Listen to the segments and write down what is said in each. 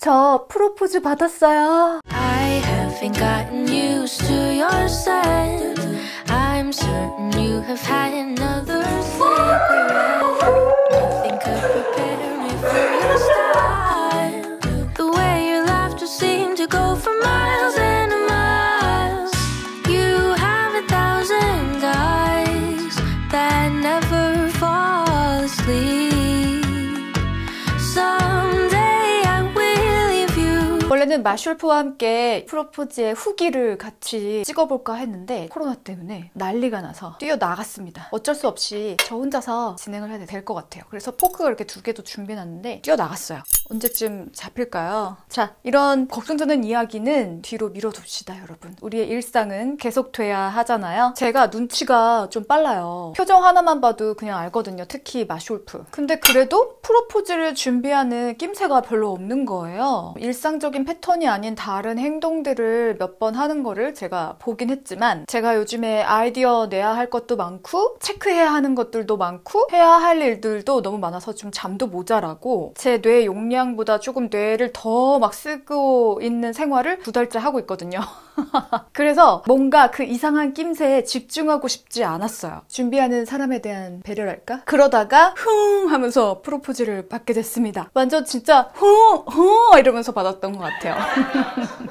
저 프로포즈 받았어요. I haven't gotten used to your scent. I'm certain you have had another cigarette. Nothing could prepare me for your style. The way your laughter seemed to go for miles and miles. You have 1,000 eyes that never fall asleep. Someday I will leave you. 원래는 마슐프와 함께 프로포즈의 후기를 같이 찍어볼까 했는데 코로나 때문에 난리가 나서 뛰어나갔습니다. 어쩔 수 없이 저 혼자서 진행을 해야 될 것 같아요. 그래서 포크가 이렇게 2개도 준비해놨는데 뛰어나갔어요. 언제쯤 잡힐까요? 자, 이런 걱정되는 이야기는 뒤로 미뤄둡시다, 여러분. 우리의 일상은 계속돼야 하잖아요. 제가 눈치가 좀 빨라요. 표정 하나만 봐도 그냥 알거든요. 특히 마슐프. 근데 그래도 프로포즈를 준비하는 낌새가 별로 없는 거예요. 일상적인 패턴이 아닌 다른 행동들을 몇 번 하는 거를 제가 보긴 했지만 제가 요즘에 아이디어 내야 할 것도 많고 체크해야 하는 것들도 많고 해야 할 일들도 너무 많아서 좀 잠도 모자라고 제 뇌 용량보다 조금 뇌를 더 막 쓰고 있는 생활을 2달째 하고 있거든요. 그래서 뭔가 그 이상한 낌새에 집중하고 싶지 않았어요. 준비하는 사람에 대한 배려랄까? 그러다가 흥 하면서 프로포즈를 받게 됐습니다. 완전 진짜 흥 이러면서 받았던 것 같아요.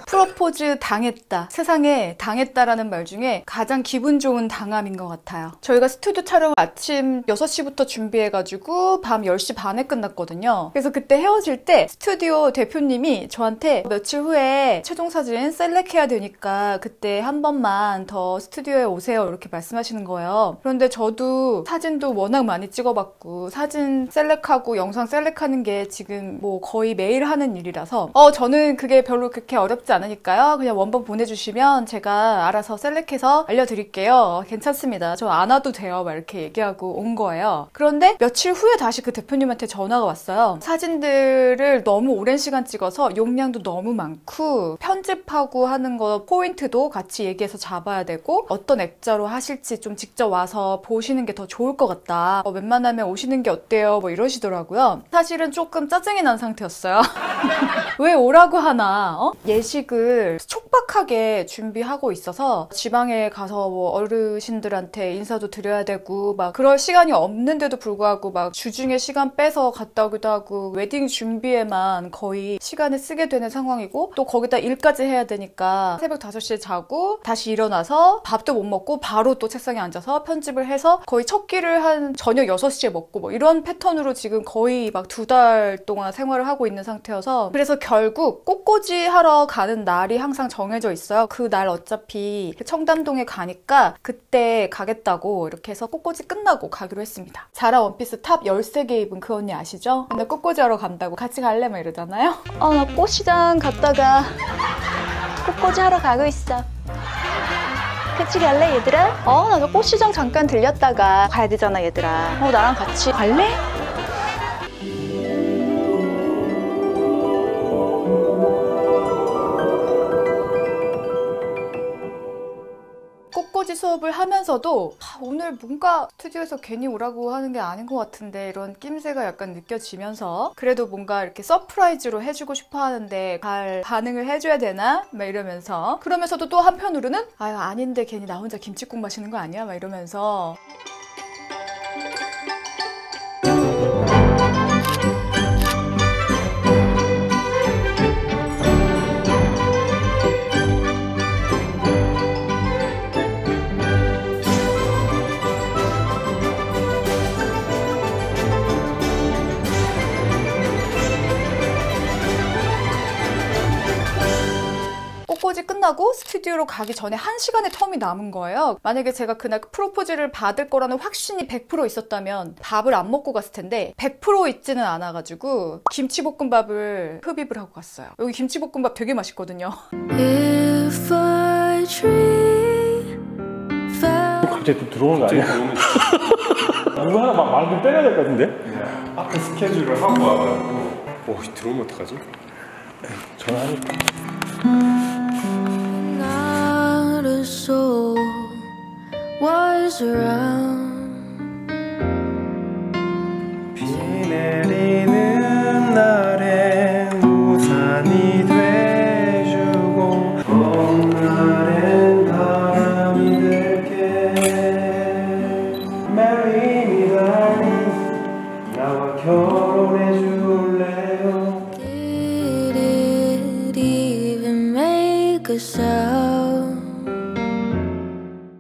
프로포즈 당했다. 세상에 당했다라는 말 중에 가장 기분 좋은 당함인 것 같아요. 저희가 스튜디오 촬영 아침 6시부터 준비해가지고 밤 10시 반에 끝났거든요. 그래서 그때 헤어질 때 스튜디오 대표님이 저한테 며칠 후에 최종 사진 셀렉해야 되니까 그때 한 번만 더 스튜디오에 오세요 이렇게 말씀하시는 거예요. 그런데 저도 사진도 워낙 많이 찍어봤고 사진 셀렉하고 영상 셀렉하는 게 지금 뭐 거의 매일 하는 일이라서 저는 그게 별로 그렇게 어렵지 않으니까요. 그냥 원본 보내주시면 제가 알아서 셀렉해서 알려드릴게요. 괜찮습니다. 저 안 와도 돼요. 막 이렇게 얘기하고 온 거예요. 그런데 며칠 후에 다시 그 대표님한테 전화가 왔어요. 사진들을 너무 오랜 시간 찍어서 용량도 너무 많고 편집하고 하는 거 포인트도 같이 얘기해서 잡아야 되고 어떤 액자로 하실지 좀 직접 와서 보시는 게 더 좋을 것 같다. 웬만하면 오시는 게 어때요? 뭐 이러시더라고요. 사실은 조금 짜증이 난 상태였어요. 왜 오라고 하나? 예식을 촉박하게 준비하고 있어서 지방에 가서 뭐 어르신들한테 인사도 드려야 되고 막 그럴 시간이 없는데도 불구하고 막 주중에 시간 빼서 갔다 오기도 하고 웨딩 준비에만 거의 시간을 쓰게 되는 상황이고 또 거기다 일까지 해야 되니까 새벽 5시에 자고 다시 일어나서 밥도 못 먹고 바로 또 책상에 앉아서 편집을 해서 거의 첫 끼를 한 저녁 6시에 먹고 뭐 이런 패턴으로 지금 거의 막 2달 동안 생활을 하고 있는 상태여서 그래서 결국 꽃꽂이 하러 가는 날이 항상 정해져 있어요. 그 날 어차피 청담동에 가니까 그때 가겠다고 이렇게 해서 꽃꽂이 끝나고 가기로 했습니다. 자라 원피스 탑 13개 입은 그 언니 아시죠? 근데 꽃꽂이 하러 간다고 같이 갈래? 막 이러잖아요. 나 꽃시장 갔다가 꽃꽂이 하러 가고 있어. 같이 갈래 얘들아? 나 저 꽃시장 잠깐 들렸다가 가야 되잖아 얘들아. 나랑 같이 갈래? 꽃꽂이 수업을 하면서도 오늘 뭔가 스튜디오에서 괜히 오라고 하는 게 아닌 것 같은데 이런 낌새가 약간 느껴지면서 그래도 뭔가 이렇게 서프라이즈로 해주고 싶어 하는데 잘 반응을 해줘야 되나? 막 이러면서 그러면서도 또 한편으로는 아닌데 괜히 나 혼자 김칫국 마시는 거 아니야? 막 이러면서 꽃꽂이 끝나고 스튜디오로 가기 전에 1시간의 텀이 남은 거예요. 만약에 제가 그날 프로포즈를 받을 거라는 확신이 100% 있었다면 밥을 안 먹고 갔을 텐데 100% 있지는 않아가지고 김치볶음밥을 흡입을 하고 갔어요. 여기 김치볶음밥 되게 맛있거든요. If a tree fell 갑자기 또 들어오는 거 아니야? 누구 하나 막 말 좀 때려야 될 것 같은데? 앞에 스케줄을 하고 와가지고 들어오면 어떡하지? 전화하니까. not a soul was around. 비 내리는 날엔 우산이 make a sound.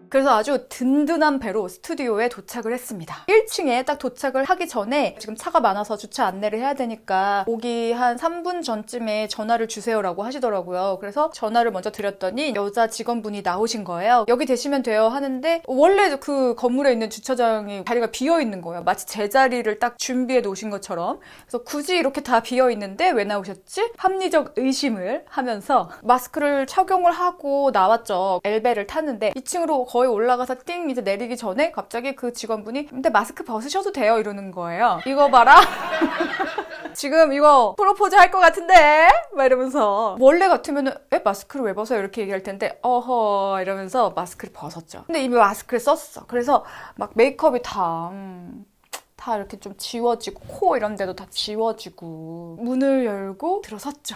그래서 아주 든든한 배로 스튜디오에 도착을 했습니다. 1층에 딱 도착을 하기 전에 지금 차가 많아서 주차 안내를 해야 되니까 오기 한 3분 전쯤에 전화를 주세요라고 하시더라고요. 그래서 전화를 먼저 드렸더니 여자 직원분이 나오신 거예요. 여기 되시면 돼요 하는데 원래 그 건물에 있는 주차장이 자리가 비어 있는 거예요. 마치 제 자리를 딱 준비해 놓으신 것처럼. 그래서 굳이 이렇게 다 비어 있는데 왜 나오셨지? 합리적 의심을 하면서 마스크를 착용을 하고 나왔죠. 엘베를 탔는데 2층으로 거의 올라가서 띵 이제 내리기 전에 갑자기 그 직원분이 근데 마스크 벗으셔도 돼요 이러는 거예요. 이거 봐라. 지금 이거 프로포즈 할 것 같은데? 막 이러면서 원래 같으면은 마스크를 왜 벗어요? 이렇게 얘기할 텐데 어허 이러면서 마스크를 벗었죠. 근데 이미 마스크를 썼어. 그래서 막 메이크업이 다 이렇게 좀 지워지고 코 이런 데도 다 지워지고 문을 열고 들어섰죠.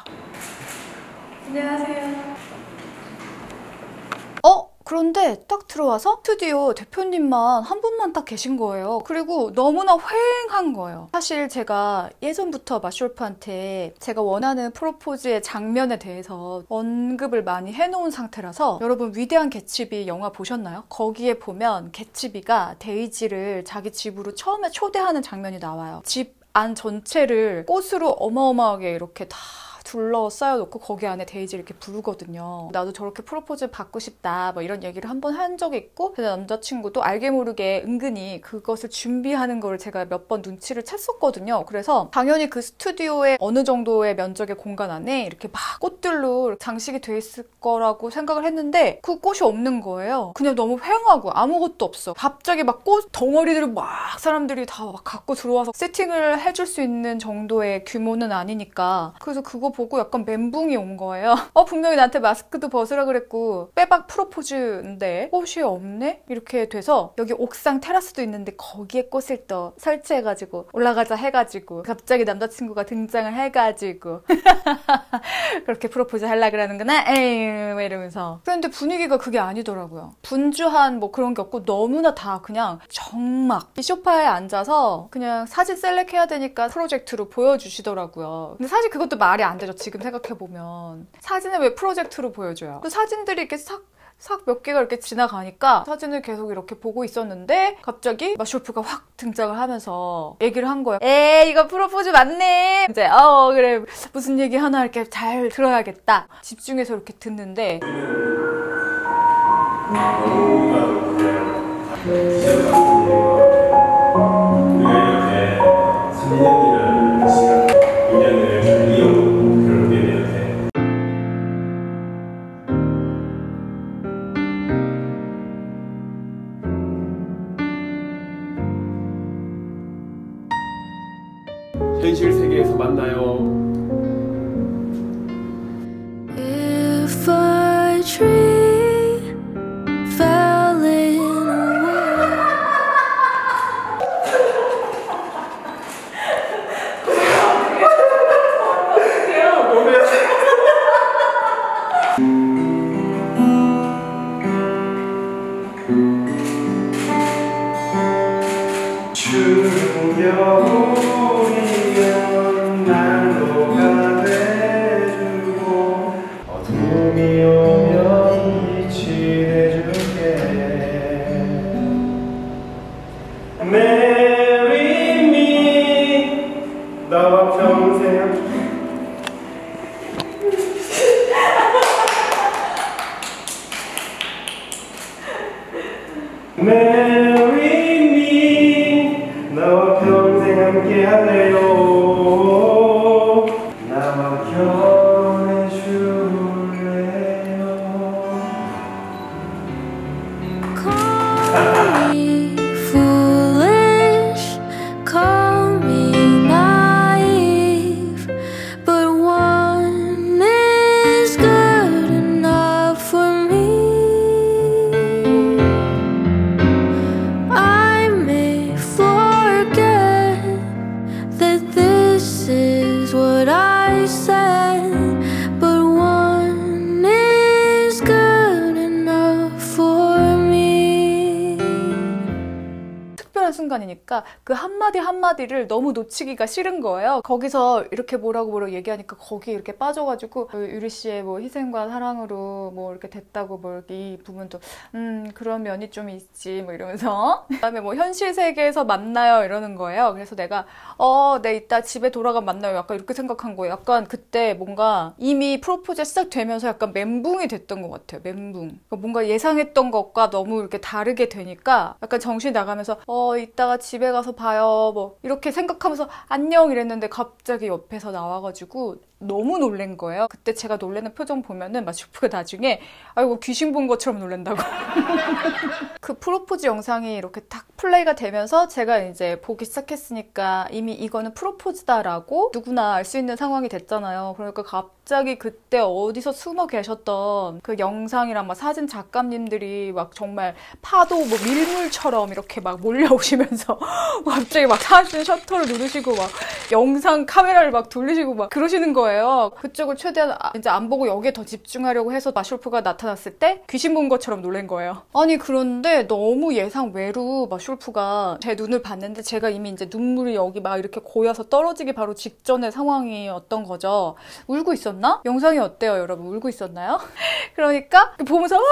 안녕하세요. 그런데 딱 들어와서 스튜디오 대표님만 한 분만 딱 계신 거예요. 그리고 너무나 휑한 거예요. 사실 제가 예전부터 마쇼르프한테 제가 원하는 프로포즈의 장면에 대해서 언급을 많이 해놓은 상태라서 여러분 위대한 개츠비 영화 보셨나요? 거기에 보면 개츠비가 데이지를 자기 집으로 처음에 초대하는 장면이 나와요. 집 안 전체를 꽃으로 어마어마하게 이렇게 다 둘러싸여놓고 거기 안에 데이지를 이렇게 부르거든요. 나도 저렇게 프로포즈 받고 싶다 뭐 이런 얘기를 한번 한 적이 있고 제 남자친구도 알게 모르게 은근히 그것을 준비하는 걸 제가 몇 번 눈치를 챘었거든요. 그래서 당연히 그 스튜디오에 어느 정도의 면적의 공간 안에 이렇게 막 꽃들로 장식이 돼 있을 거라고 생각을 했는데 그 꽃이 없는 거예요. 그냥 너무 휑하고 아무것도 없어. 갑자기 막 꽃 덩어리들을 막 사람들이 다 막 갖고 들어와서 세팅을 해줄 수 있는 정도의 규모는 아니니까 그래서 그거 보고 약간 멘붕이 온 거예요. 분명히 나한테 마스크도 벗으라 그랬고 빼박 프로포즈인데 꽃이 없네? 이렇게 돼서 여기 옥상 테라스도 있는데 거기에 꽃을 또 설치해가지고 올라가자 해가지고 갑자기 남자친구가 등장을 해가지고 그렇게 프로포즈 하려고 그러는구나 에이 막 이러면서 그런데 분위기가 그게 아니더라고요. 분주한 뭐 그런 게 없고 너무나 다 그냥 정막 이 소파에 앉아서 그냥 사진 셀렉해야 되니까 프로젝트로 보여주시더라고요. 근데 사실 그것도 말이 안 되죠. 지금 생각해보면 사진을 왜 프로젝트로 보여줘요? 또 사진들이 이렇게 싹 몇 개가 이렇게 지나가니까 사진을 계속 이렇게 보고 있었는데 갑자기 마쇼르프가 확 등장을 하면서 얘기를 한 거예요. 이거 프로포즈 맞네. 이제 그래 무슨 얘기 하나 이렇게 잘 들어야겠다. 집중해서 이렇게 듣는데 현실 세계에서 만나요. If a tree fell in a wood. 추운 겨울이면 난로가 돼주고 어둠이 오면 빛이 돼줄게 Marry me 너와 평생 Marry me 너와 평생 함께 할래요 나와 결혼해 줄래요 Call me foolish, call me naive, but one is good enough for me. I may forget that this is what I said. 하니까 그 한마디 한마디를 너무 놓치기가 싫은 거예요. 거기서 이렇게 뭐라고 얘기하니까 거기에 이렇게 빠져가지고 유리 씨의 뭐 희생과 사랑으로 뭐 이렇게 됐다고 뭐 이 부분도 그런 면이 좀 있지 뭐 이러면서 그다음에 뭐 현실 세계에서 만나요 이러는 거예요. 그래서 내가 네 이따 집에 돌아가면 만나요 약간 이렇게 생각한 거예요. 약간 그때 뭔가 이미 프로포즈가 시작되면서 약간 멘붕이 됐던 것 같아요. 멘붕. 그러니까 뭔가 예상했던 것과 너무 이렇게 다르게 되니까 약간 정신이 나가면서 이따가 집에 가서 봐요 뭐 이렇게 생각하면서 안녕 이랬는데 갑자기 옆에서 나와가지고 너무 놀란 거예요. 그때 제가 놀라는 표정 보면은 마슈프가 나중에 아이고 귀신 본 것처럼 놀란다고. 그 프로포즈 영상이 이렇게 딱 플레이가 되면서 제가 이제 보기 시작했으니까 이미 이거는 프로포즈다라고 누구나 알 수 있는 상황이 됐잖아요. 그러니까 갑자기 그때 어디서 숨어 계셨던 그 영상이랑 막 사진 작가님들이 막 정말 파도 뭐 밀물처럼 이렇게 막 몰려오시면서 갑자기 막 사진 셔터를 누르시고 막 영상 카메라를 막 돌리시고 막 그러시는 거예요. 그쪽을 최대한 이제 안 보고 여기에 더 집중하려고 해서 마슐프가 나타났을 때 귀신 본 것처럼 놀란 거예요. 아니 그런데 너무 예상 외로 마슐프가 제 눈을 봤는데 제가 이미 이제 눈물이 여기 막 이렇게 고여서 떨어지기 바로 직전의 상황이었던 거죠. 울고 있었나? 영상이 어때요, 여러분? 울고 있었나요? 그러니까 보면서 와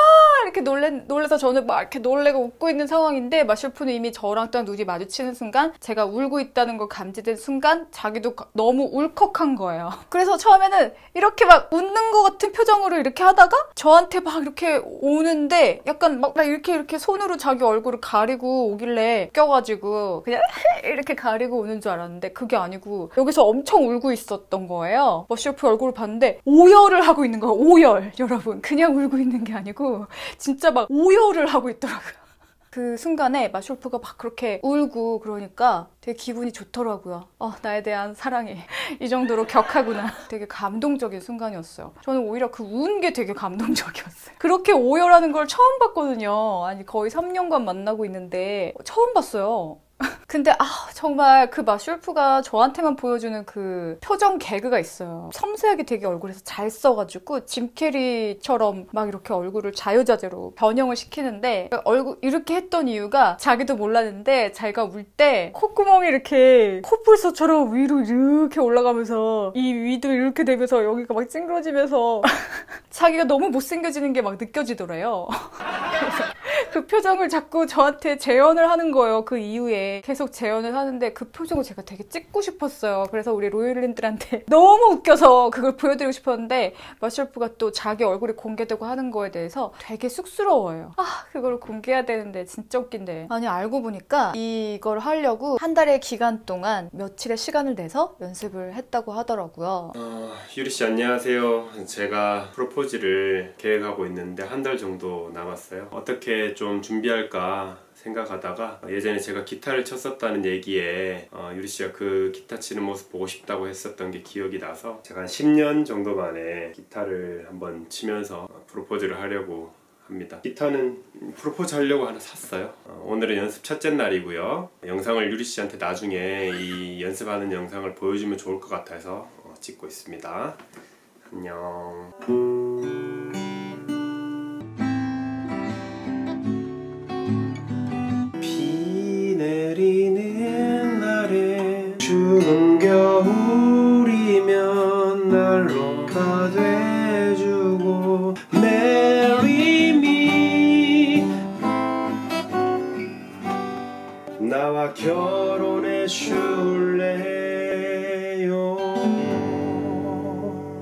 이렇게 놀래서 저는 막 이렇게 놀래고 웃고 있는 상황인데 마슐프는 이미 저랑 딱 눈이 마주치는 순간 제가 울고 있다는 걸 감지된 순간 자기도 너무 울컥한 거예요. 그래서 처음에는 이렇게 막 웃는 것 같은 표정으로 이렇게 하다가 저한테 막 이렇게 오는데 약간 막 이렇게 손으로 자기 얼굴을 가리고 오길래 껴가지고 그냥 이렇게 가리고 오는 줄 알았는데 그게 아니고 여기서 엄청 울고 있었던 거예요. 마슐프 얼굴을 봤는데 오열을 하고 있는 거예요. 오열. 여러분 그냥 울고 있는 게 아니고 진짜 막 오열을 하고 있더라고요. 그 순간에 마슐프가 막 그렇게 울고 그러니까 되게 기분이 좋더라고요. 나에 대한 사랑이 이 정도로 격하구나. 되게 감동적인 순간이었어요. 저는 오히려 그 운 게 되게 감동적이었어요. 그렇게 오열하는 걸 처음 봤거든요. 아니 거의 3년간 만나고 있는데 처음 봤어요. 근데 정말 그 마슐프가 저한테만 보여주는 그 표정 개그가 있어요. 섬세하게 되게 얼굴에서 잘 써가지고 짐 캐리처럼 막 이렇게 얼굴을 자유자재로 변형을 시키는데 얼굴 이렇게 했던 이유가 자기도 몰랐는데 자기가 울 때 콧구멍이 이렇게 코뿔소처럼 위로 이렇게 올라가면서 이 위도 이렇게 되면서 여기가 막 찡그러지면서 자기가 너무 못생겨지는 게 막 느껴지더래요. 그래서 그 표정을 자꾸 저한테 재현을 하는 거예요. 그 이후에 계속 재현을 하는데 그 표정을 제가 되게 찍고 싶었어요. 그래서 우리 로일린들한테 너무 웃겨서 그걸 보여드리고 싶었는데 마슐프가 또 자기 얼굴이 공개되고 하는 거에 대해서 되게 쑥스러워요. 그걸 공개해야 되는데 진짜 웃긴데. 아니 알고 보니까 이걸 하려고 한 달의 기간 동안 며칠의 시간을 내서 연습을 했다고 하더라고요. 유리 씨 안녕하세요. 제가 프로포즈를 계획하고 있는데 한 달 정도 남았어요. 어떻게 좀 준비할까 생각하다가 예전에 제가 기타를 쳤었다는 얘기에 유리 씨가 그 기타 치는 모습 보고 싶다고 했었던 게 기억이 나서 제가 한 10년 정도 만에 기타를 한번 치면서 프로포즈를 하려고 합니다. 기타는 프로포즈 하려고 하나 샀어요. 오늘은 연습 첫째 날이고요. 영상을 유리 씨한테 나중에 이 연습하는 영상을 보여주면 좋을 것 같아서 찍고 있습니다. 안녕. 내리는 날에 추운 겨울이면 난로가 돼주고 Marry me 나와 결혼해 줄래요.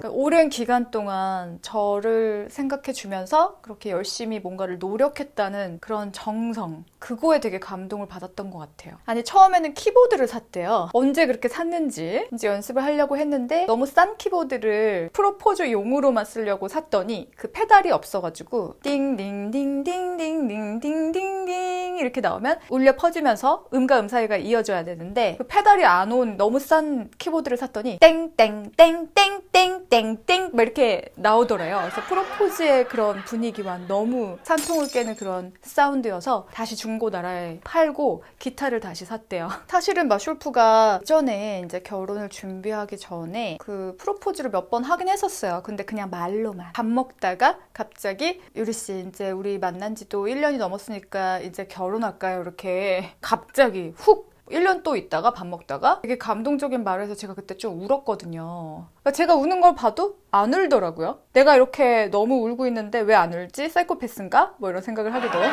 오랜 기간 동안 저를 생각해주면서 그렇게 열심히 뭔가를 노력했다는 그런 정성, 그거에 되게 감동을 받았던 것 같아요. 아니 처음에는 키보드를 샀대요. 언제 그렇게 샀는지 이제 연습을 하려고 했는데 너무 싼 키보드를 프로포즈용으로만 쓰려고 샀더니 그 페달이 없어가지고 띵띵띵띵띵띵띵띵 이렇게 나오면 울려 퍼지면서 음과 음 사이가 이어져야 되는데 그 페달이 안 온 너무 싼 키보드를 샀더니 땡땡땡땡땡땡 막 이렇게 나오더래요. 그래서 프로포즈의 그런 분위기와 너무 산통을 깨는 그런 사운드여서 다시 중고나라에 팔고 기타를 다시 샀대요. 사실은 마슐프가 전에 이제 결혼을 준비하기 전에 그 프로포즈를 몇 번 하긴 했었어요. 근데 그냥 말로만 밥 먹다가 갑자기 유리 씨 이제 우리 만난 지도 1년이 넘었으니까 이제 결혼할까요? 이렇게 갑자기 훅 1년 또 있다가 밥 먹다가 되게 감동적인 말을 해서 제가 그때 좀 울었거든요. 그러니까 제가 우는 걸 봐도 안 울더라고요. 내가 이렇게 너무 울고 있는데 왜 안 울지? 사이코패스인가? 뭐 이런 생각을 하게 돼요.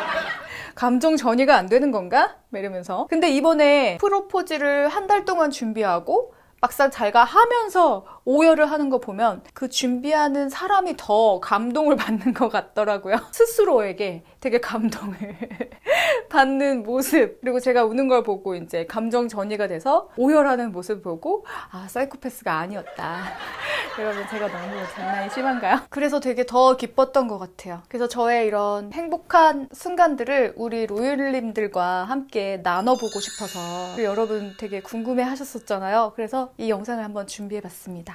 감정 전이가 안 되는 건가? 이러면서. 근데 이번에 프로포즈를 한 달 동안 준비하고 막상 자기가 하면서 오열을 하는 거 보면 그 준비하는 사람이 더 감동을 받는 것 같더라고요. 스스로에게 되게 감동을 받는 모습. 그리고 제가 우는 걸 보고 이제 감정 전이가 돼서 오열하는 모습 보고 아, 사이코패스가 아니었다. 여러분 제가 너무 장난이 심한가요? 그래서 되게 더 기뻤던 것 같아요. 그래서 저의 이런 행복한 순간들을 우리 로율님들과 함께 나눠보고 싶어서 여러분 되게 궁금해 하셨었잖아요. 그래서 이 영상을 한번 준비해봤습니다.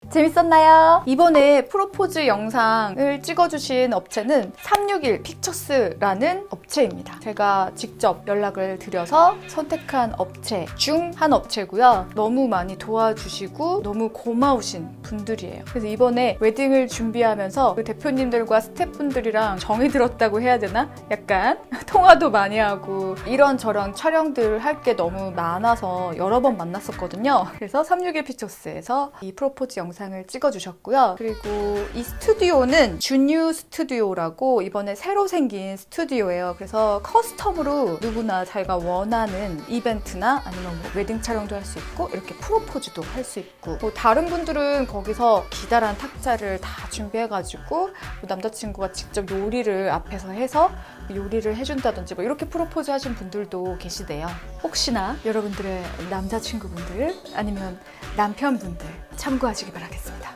재밌었나요? 이번에 프로포즈 영상을 찍어주신 업체는 361 픽처스라는 업체입니다. 제가 직접 연락을 드려서 선택한 업체 중 한 업체고요. 너무 많이 도와주시고 너무 고마우신 분들이에요. 그래서 이번에 웨딩을 준비하면서 그 대표님들과 스태프분들이랑 정이 들었다고 해야 되나? 약간 통화도 많이 하고 이런저런 촬영들 할 게 너무 많아서 여러 번 만났었거든요. 그래서 361 픽처스에서 이 프로포즈 영상을 찍어주셨고요. 그리고 이 스튜디오는 주뉴 스튜디오라고 이번에 새로 생긴 스튜디오예요. 그래서 커스텀으로 누구나 자기가 원하는 이벤트나 아니면 뭐 웨딩 촬영도 할 수 있고 이렇게 프로포즈도 할 수 있고 뭐 다른 분들은 거기서 기다란 탁자를 다 준비해가지고 뭐 남자친구가 직접 요리를 앞에서 해서 요리를 해준다든지 뭐 이렇게 프로포즈 하신 분들도 계시대요. 혹시나 여러분들의 남자친구분들 아니면 남편분들 참고하시기 바라겠습니다.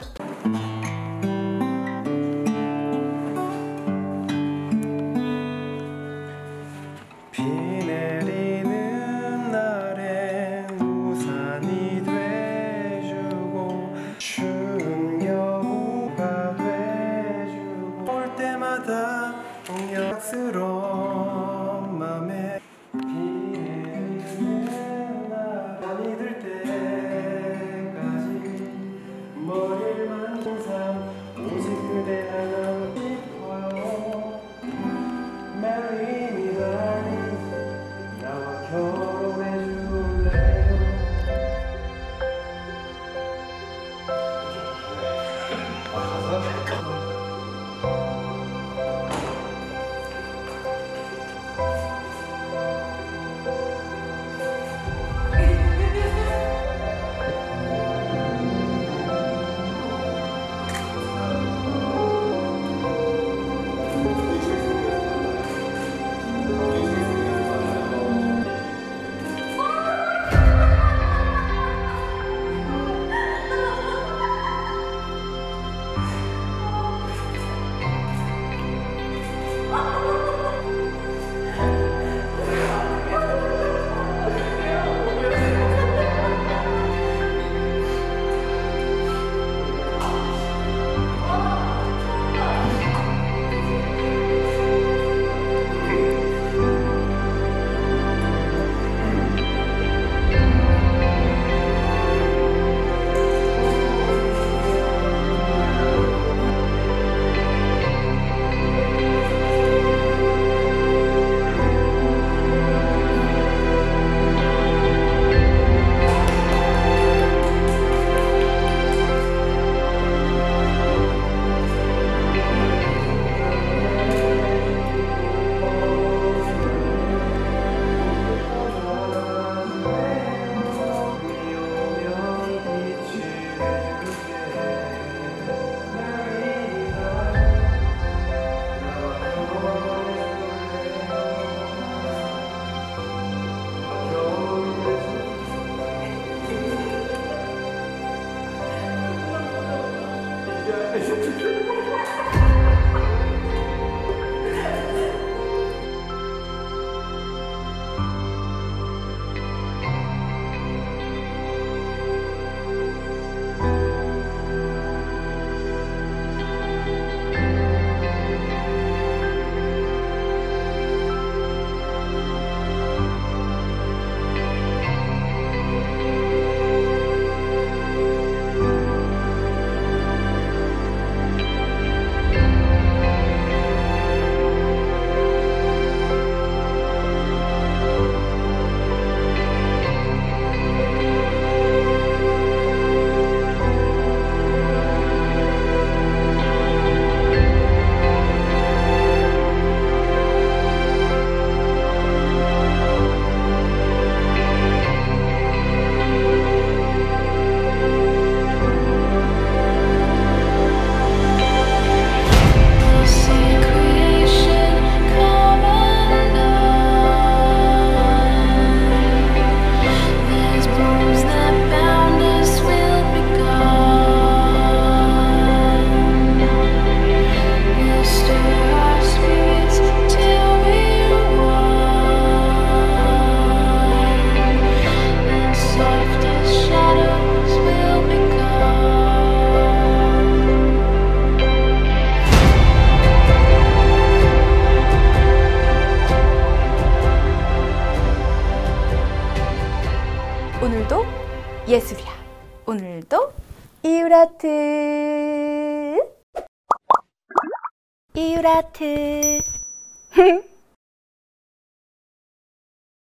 비 내리는 날엔 우산이 돼주고 추운 겨우가 돼주고 올 때마다 동역스러운 맘에 비 내리는 날 밤이 들 때까지 머리만 항상 오직 그대 하나 싶어요. Marry me darling, 나와 결혼해 줄래요? 오늘도 예술이야. 오늘도 이유라트. 이유라트.